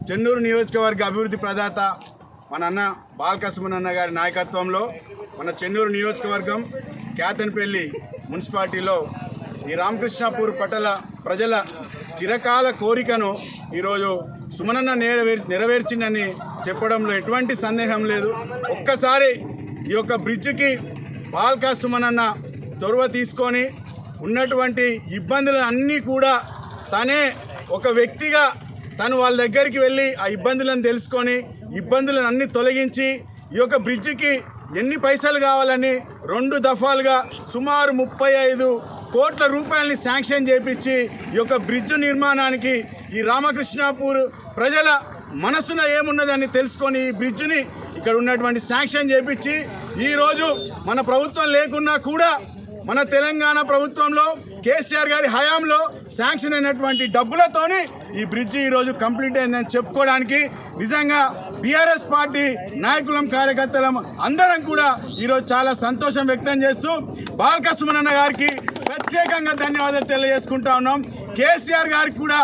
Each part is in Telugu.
చెన్నూరు నియోజకవర్గ అభివృద్ధి ప్రదాత మన అన్న బాల్క సుమనన్న గారి నాయకత్వంలో మన చెన్నూరు నియోజకవర్గం కేతన్పల్లి మున్సిపాలిటీలో ఈ రామకృష్ణాపూర్ పట్టణ ప్రజల చిరకాల కోరికను ఈరోజు సుమనన్న నెరవేర్చిందని చెప్పడంలో ఎటువంటి సందేహం లేదు. ఒక్కసారి ఈ యొక్క బ్రిడ్జికి బాల్క సుమనన్న చొరవ తీసుకొని ఉన్నటువంటి ఇబ్బందులు అన్నీ కూడా తనే ఒక వ్యక్తిగా తను వాళ్ళ దగ్గరికి వెళ్ళి ఆ ఇబ్బందులను తెలుసుకొని ఇబ్బందులను అన్నీ తొలగించి ఈ యొక్క బ్రిడ్జికి ఎన్ని పైసలు కావాలని 2 దఫాలుగా సుమారు 35 కోట్ల రూపాయలని శాంక్షన్ చేపించి ఈ యొక్క బ్రిడ్జ్ నిర్మాణానికి ఈ రామకృష్ణాపూర్ ప్రజల మనసున ఏమున్నదని తెలుసుకొని ఈ బ్రిడ్జిని ఇక్కడ ఉన్నటువంటి శాంక్షన్ చేపించి ఈరోజు మన ప్రభుత్వం లేకున్నా కూడా మన తెలంగాణ ప్రభుత్వంలో కేసీఆర్ గారి హయాంలో శాంక్షన్ అయినటువంటి డబ్బులతోని ఈ బ్రిడ్జి ఈరోజు కంప్లీట్ అయిందని చెప్పుకోవడానికి నిజంగా బీఆర్ఎస్ పార్టీ నాయకులం కార్యకర్తలం అందరం కూడా ఈరోజు చాలా సంతోషం వ్యక్తం చేస్తూ బాల్క సుమనన్న గారికి ప్రత్యేకంగా ధన్యవాదాలు తెలియజేసుకుంటా ఉన్నాం. కేసీఆర్ గారికి కూడా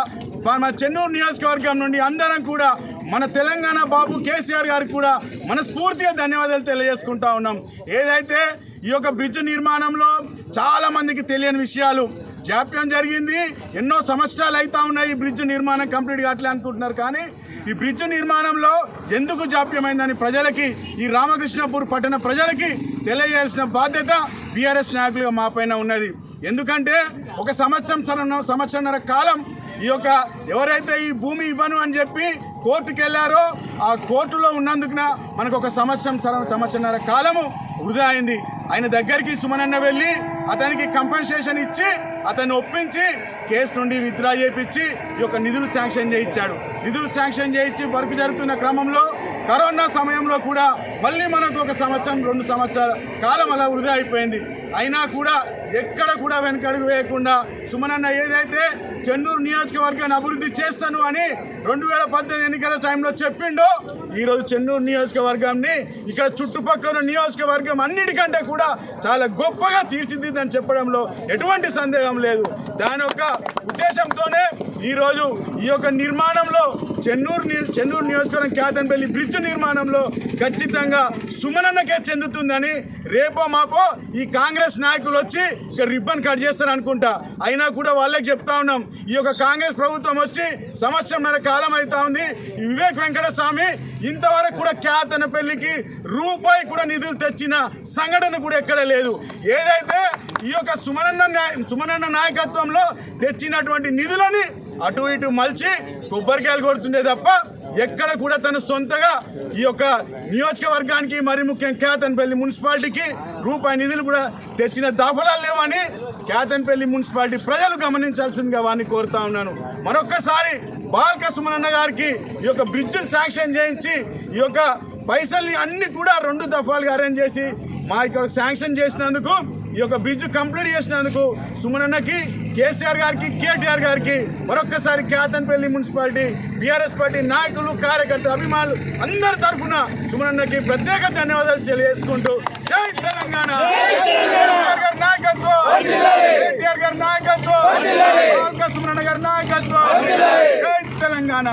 మన చెన్నూరు నియోజకవర్గం నుండి అందరం కూడా మన తెలంగాణ బాబు కేసీఆర్ గారికి కూడా మనస్ఫూర్తిగా ధన్యవాదాలు తెలియజేసుకుంటా ఉన్నాం. ఏదైతే ఈ యొక్క బ్రిడ్జ్ నిర్మాణంలో చాలామందికి తెలియని విషయాలు జాప్యం జరిగింది. ఎన్నో సంవత్సరాలు అవుతా ఉన్నాయి ఈ బ్రిడ్జ్ నిర్మాణం కంప్లీట్ కావట్లే అనుకుంటున్నారు. కానీ ఈ బ్రిడ్జ్ నిర్మాణంలో ఎందుకు జాప్యమైందని ప్రజలకి ఈ రామకృష్ణాపూర్ పట్టణ ప్రజలకి తెలియజేయాల్సిన బాధ్యత బీఆర్ఎస్ నాయకులుగా మా పైన ఉన్నది. ఎందుకంటే ఒక సంవత్సరంన్నర కాలం ఈ యొక్క ఎవరైతే ఈ భూమి ఇవ్వను అని చెప్పి కోర్టుకు వెళ్ళారో ఆ కోర్టులో ఉన్నందుకున మనకు ఒక సంవత్సరంన్నర కాలము వృధా అయింది. ఆయన దగ్గరికి సుమనన్న వెళ్ళి అతనికి కంపెన్సేషన్ ఇచ్చి అతన్ని ఒప్పించి కేసు నుండి విత్డ్రా చేయించి ఈ యొక్క నిధులు శాంక్షన్ చేయించాడు. నిధులు శాంక్షన్ చేయించి వర్క్ జరుగుతున్న క్రమంలో కరోనా సమయంలో కూడా మళ్ళీ మనకు ఒక 2 సంవత్సరాల కాలం అలా వృధా అయిపోయింది. అయినా కూడా ఎక్కడ కూడా వెనకడుగు వేయకుండా సుమనన్న ఏదైతే చెన్నూరు నియోజకవర్గాన్ని అభివృద్ధి చేస్తాను అని 2018 ఎన్నికల టైంలో చెప్పిండో ఈరోజు చెన్నూరు నియోజకవర్గాన్ని ఇక్కడ చుట్టుపక్కల నియోజకవర్గం అన్నిటికంటే కూడా చాలా గొప్పగా తీర్చిదిద్దని చెప్పడంలో ఎటువంటి సందేహం లేదు. దాని యొక్క ఉద్దేశంతోనే ఈరోజు ఈ యొక్క నిర్మాణంలో చెన్నూరు నియోజకవర్గం కేతన్పల్లి బ్రిడ్జ్ నిర్మాణంలో ఖచ్చితంగా సుమనన్నకే చెందుతుందని రేపో మాపో ఈ కాంగ్రెస్ నాయకులు వచ్చి ఇక్కడ రిబ్బన్ కట్ చేస్తారు అనుకుంటా. అయినా కూడా వాళ్ళకి చెప్తా ఉన్నాం, ఈ యొక్క కాంగ్రెస్ ప్రభుత్వం వచ్చి సంవత్సరంన్నర కాలం అవుతా ఉంది. ఈ వివేక్ వెంకటస్వామి ఇంతవరకు కూడా కేతన్పల్లికి రూపాయి కూడా నిధులు తెచ్చిన సంఘటన కూడా ఎక్కడ లేదు. ఏదైతే ఈ యొక్క సుమనన్న నాయకత్వంలో తెచ్చినటువంటి నిధులని అటు ఇటు మలిచి కొబ్బరికాయలు కొడుతుండే తప్ప ఎక్కడ కూడా తను సొంతగా ఈ యొక్క నియోజకవర్గానికి మరి ముఖ్యంగా కేతన్పల్లి మున్సిపాలిటీకి రూపాయి నిధులు కూడా తెచ్చిన దాఖలాలు లేవని కేతన్పల్లి మున్సిపాలిటీ ప్రజలు గమనించాల్సిందిగా వారిని కోరుతా ఉన్నాను. మరొక్కసారి బాల్క సుమనన్న గారికి ఈ యొక్క బ్రిడ్జిని శాంక్షన్ చేయించి ఈ యొక్క పైసల్ని అన్ని కూడా 2 దఫాలుగా అరేంజ్ చేసి మా ఇక్కడ శాంక్షన్ చేసినందుకు ఈ యొక్క బ్రిడ్జ్ కంప్లీట్ చేసినందుకు సుమనన్నకి కేసీఆర్ గారికి కేటీఆర్ గారికి మరొక్కసారి కేతన్పల్లి మున్సిపాలిటీ బీఆర్ఎస్ పార్టీ నాయకులు కార్యకర్తలు అభిమానులు అందరి తరఫున సుమనన్నకి ప్రత్యేక ధన్యవాదాలు తెలియజేసుకుంటూ జై తెలంగాణ, కేసీఆర్ గారి నాయకత్వం, కేటీఆర్ గారి నాయకత్వం, బాల్క సుమనన్న గారి నాయకత్వం, జై తెలంగాణ.